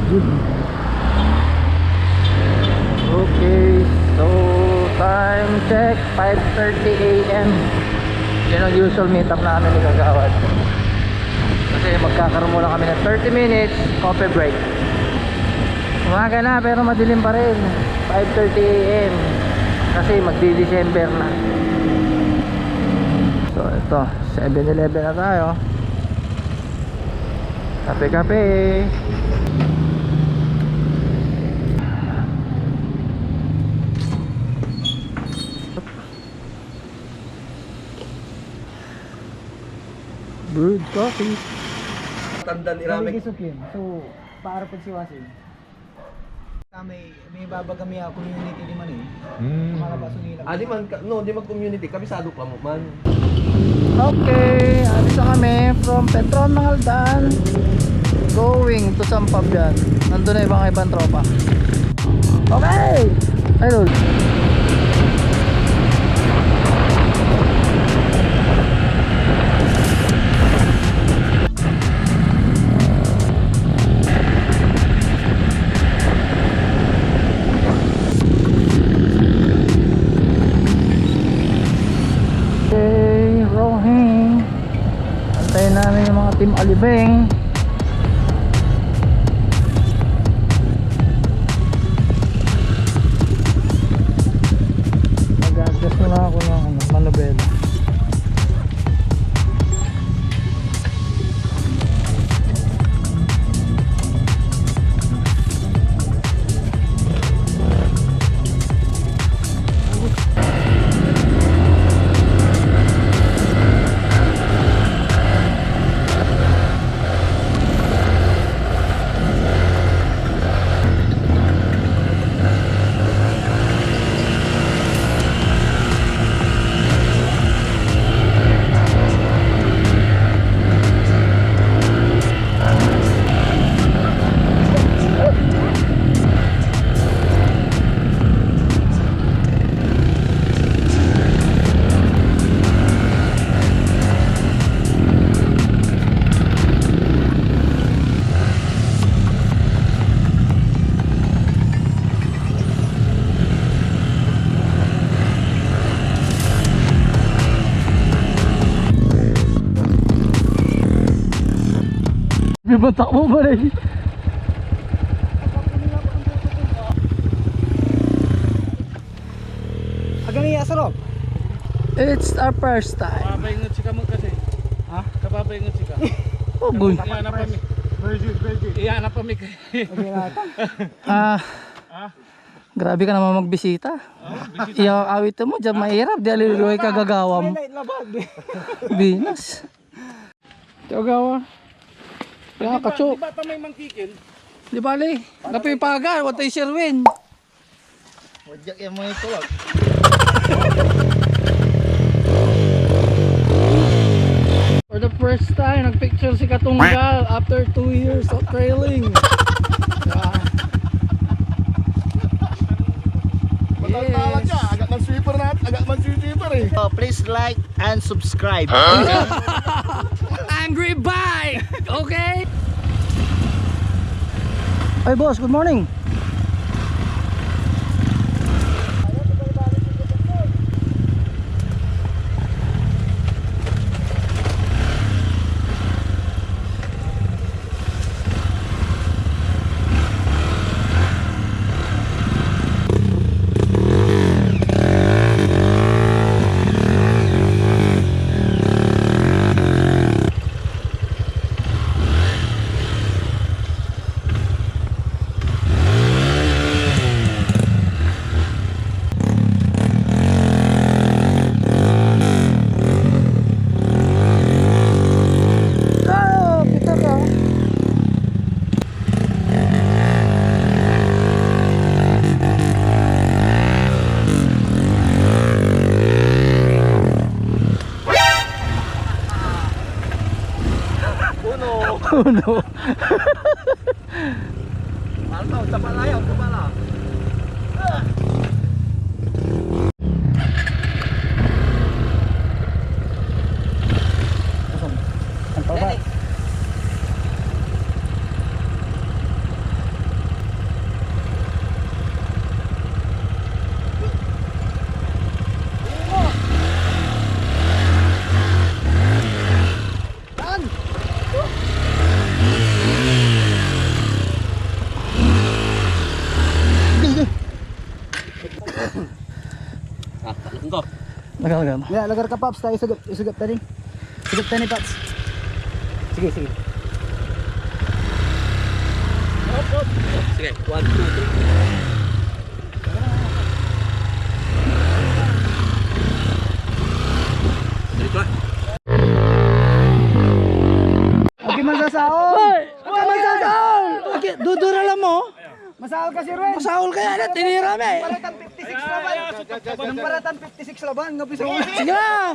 Okay, so time check 5:30 AM. Yan ang usual meetup namin ni Kagawad. Kasi magkakaroon muna kami ng 30 minutes coffee break. Umaga na pero madilim pa rin, 5:30 AM kasi magdi-December na. So ito, 7-Eleven na tayo. Kape-kape. Brewed coffee. Tanda ni Rame. So, para pag siwasin. May babagami ako community di man Malabaso nila. Di man, no, di mag-community. Kabisado ka mo man. Okay, alis na kami from Petron Mangaldan going to Sampabyan. Nandun na ibang tropa. Okay! Idol. Antayin namin yung mga team Alibeng. Mag-adjust muna ako ng manubela. Bibatak mo ba rin? Agang iya sarap. It's our first time. Kapapaingat si ka mo kasi. Ha? Kapapaingat si ka. Oh good. Iyan na pa mi. Iyan na pa mi. Grabe ka naman magbisita. Iya awit mo diyan mahirap di aliluoy ka gagawam. Binas. Gagawa. Ya kacho. Di ba pa may mangkikil? Di bale. Napipagan, what ay sirwin. Wajak yung mga ito lang. For the first time, nagpicture si Katunggal after 2 years of trailing. Matang-talang siya. Agak man sweeper na. Agak man sweeper eh. Please like and subscribe. Angry bike! Okay? Hey boss, good morning. Oh no. Ano, sa palayaw, sa pala. Ang baba. Lagar. Ya, lagar ka Paps, tayo isugap tani. Isugap tani Paps. Sige, sige. Sige, 1, 2, 3. Dito lah. Okay, masasaol. Okay, masasaol. Okay, dudura lang mo. Masaol kasi Ren. Masaol kaya na, tinira me. Paratan 56 laban. Nang paratan 56 laban, nga bisa. Sige na!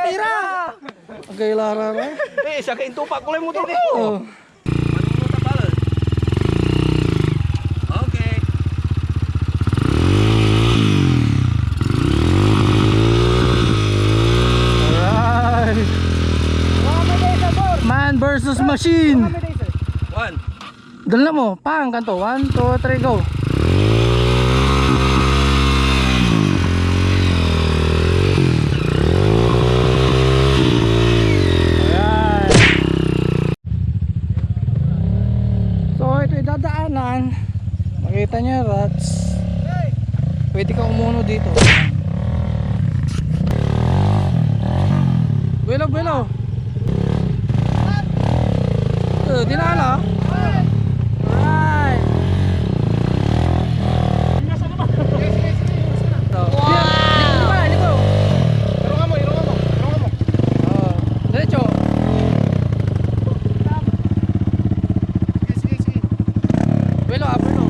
Tira! Okay, lara na. Siya kain tupak ko lang mo to. Oh. Okay. Alright. Man versus machine. 1. Dala mo, pang kanto. 1, 2, 3, go. Ayan. So ito yung dadaanan. Makita niyo rats. Pwede ka umuno dito. Buelo. Dinaan ah. Alright. Dito. Irungan mo. Oh, diretso. Sige. Buelo. Okay.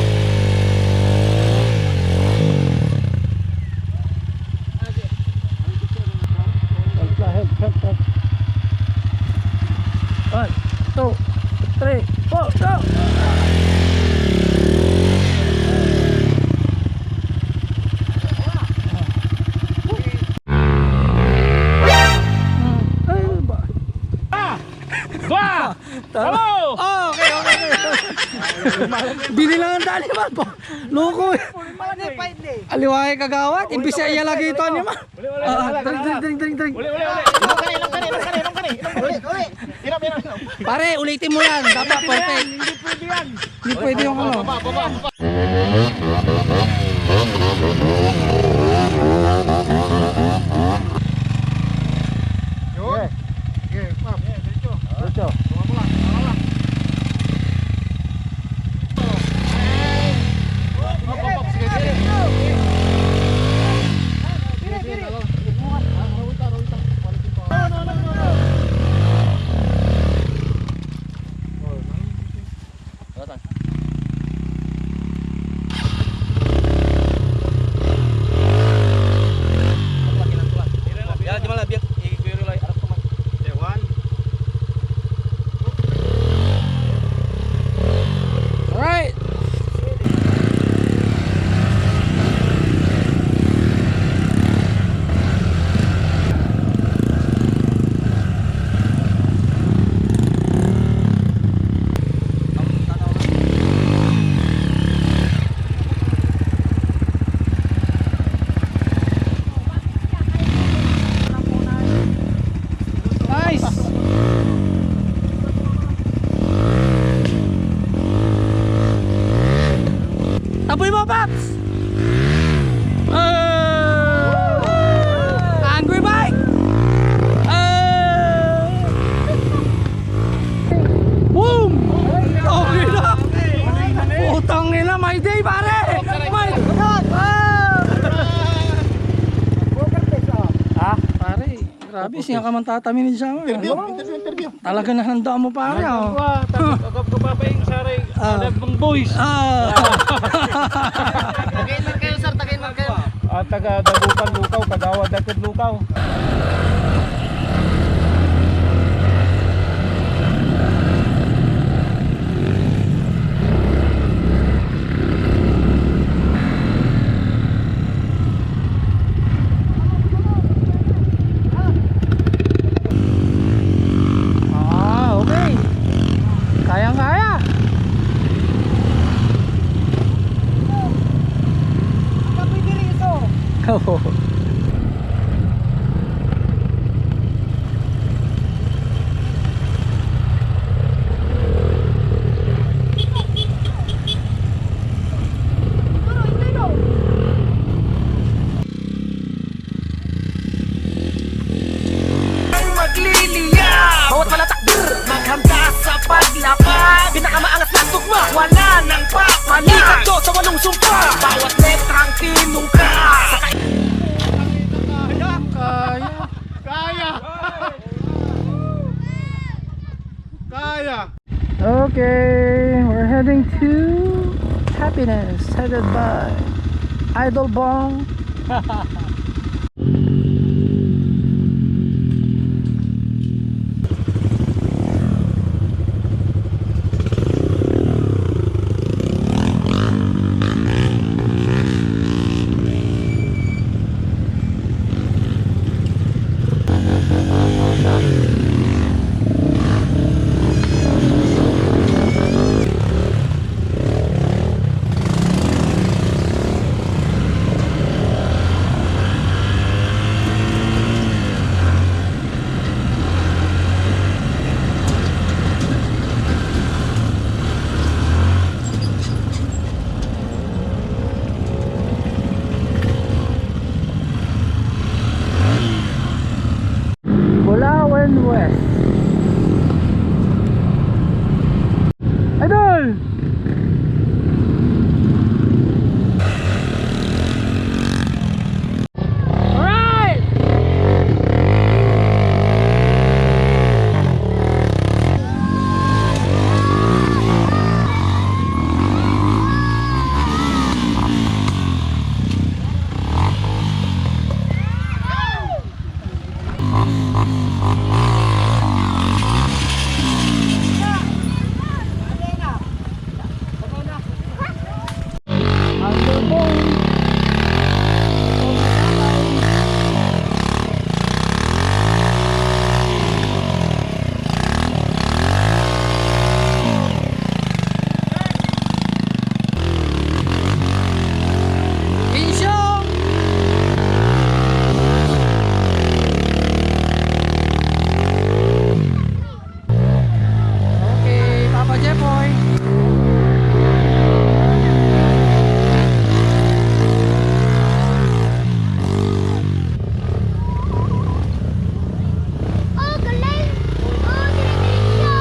Help. 1, 2, 3, 4, go! Hello! Oh, okay. Bili lang ang dali man po. Loko eh. Aliwahe kagawat. Imbis ay lagi ito ni ma. Drink. Pare, ulitin mo yan. Dapat perfect. Hindi pwede yung ano. Baba. Yun. Okay, Pap. Diretso. Ya, di mana biar i-query lagi arah teman. Dewan. Alright. Nice. Taboy mo, Paps! Angry bike! Boom! Okay na! Putang nila, my day, pare! My... Ah, pare, grabe, siya ka man tatamin siya. Interview. Talaga na handa mo, pare. Oh. Kapapayong saray, ada bang boys. Tagayin man kayo sir, tagayin man kayo. Taga Dagupan Lukaw, Kagawa Dakod Lukaw. Oo. Magliliya, bawat malatakder, maghanda sa paglapad. Pinakamaangas na tugma, wala nang papalikat to sa walong sumpa. Bawat letrang tinungka sa Kaya! Okay, we're heading to Happiness, headed by Idol Bong. Bulawan West. Idol! Alright! Okay, Papa Jepoy. Oh, galing! Oh, galing siya!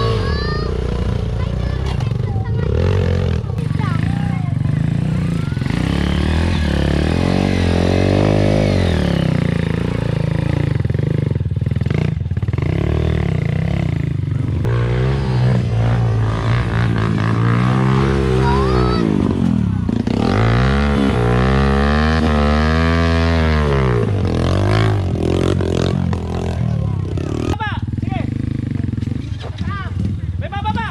May bababa!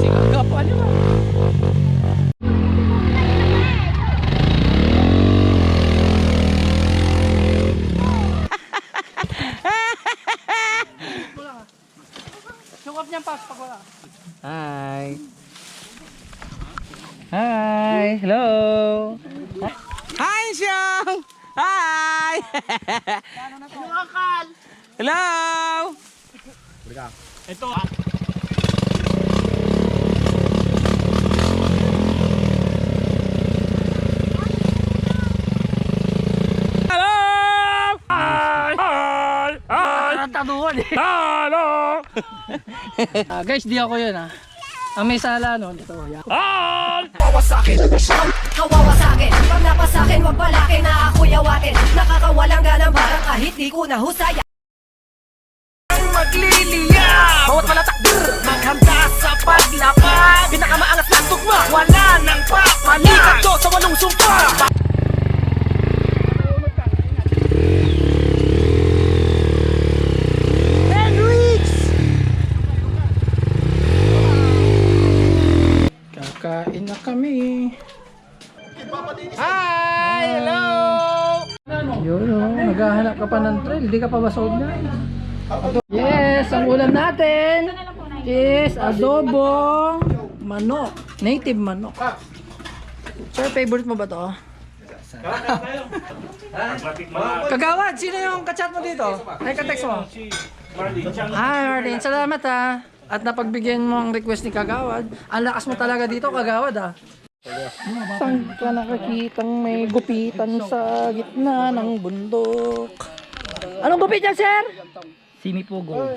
Sigagap, ano ba? Sungkap niyang pass pag wala. Hi. Hi. Hello. Hi, Siyang! Hi! Hello! Ito. Hello! Hi! Hi! Hi! Taduan eh. Hello! Guys, di ako yun Ang may sala nun, ito. Hi! kawawa sa akin. Pag napasakin, wag balakin na ako yawatin. Nakakawalang ganang parang kahit di ko nahusaya. Magliliya, bawat malatakder, maghanda sa paglapag, pinakamaangas na tugma, wala nang papalikat to sa walong sumpa. Kakain na kami. Hi! Hello! Yun o, naghahanap ka pa ng trail. Di ka pa ba sold na? Yes, ang ulam natin is adobong manok. Native manok. Sir, favorite mo ba to? Kagawad, sino yung kachat mo dito? Ay, ka-text mo? Hi, Martin. Salamat ha. At napagbigyan mo ang request ni Kagawad. Ang lakas mo talaga dito, Kagawad ha. Saan ka nakakitang may gupitan sa gitna ng bundok? Anong gupit yan, sir? Sinipugo.